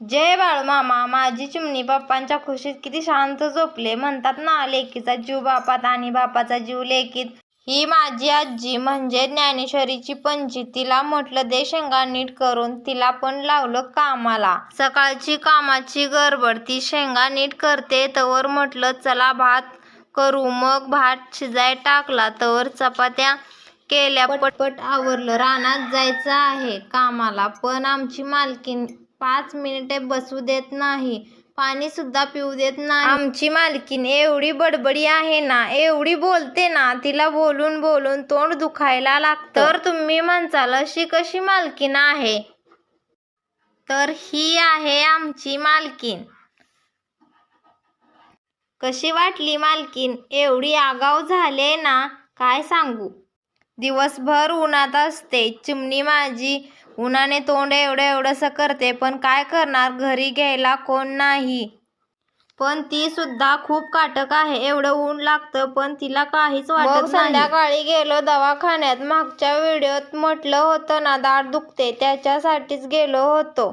जय बाळमामा. माझी चिमणी पप्पांच्या खुशीत किती शांत झोपले. म्हणतात ना, लेकीचा जीव बापात आणि बापाचा जीव लेकीत. ही माझी आजी म्हणजे ज्ञानेश्वरीची पंजी. तिला म्हटलं दे शेंगा नीट करून, तिला पण लावलं कामाला. सकाळची कामाची गडबड, ती शेंगा नीट करते तवर म्हटलं चला भात करू. मग भात शिजाय टाकला तवर चपात्या केल्या. पटपट आवरलं. रानात जायचं आहे कामाला, पण आमची मालकीण 5 मिनिटे बसू देत नाही, पाणी सुद्धा पिऊ देत नाही. आमची मालकीण एवढी बडबडी आहे ना, एवढी बोलते ना, तिला बोलून बोलून तोंड दुखायला लागतं. तर तुम्ही म्हणसाल अशी कशी मालकीण आहे? तर ही आहे आमची मालकीण. कशी वाटली मालकीण? एवढी आगाऊ झाले ना, काय सांगू. दिवसभर उन्हात असते चिमणी माझी. उन्हाने तोंड एवढंसं करते, पण काय करणार, घरी घ्यायला कोण नाही. पण ती सुद्धा खूप काटक आहे. एवढं ऊन लागतं पण तिला काहीच वाटत नाही. संध्याकाळी गेलो दवाखान्यात. मागच्या व्हिडिओत म्हटलं होतं ना दाढ दुखते, त्याच्यासाठीच गेलो होतो.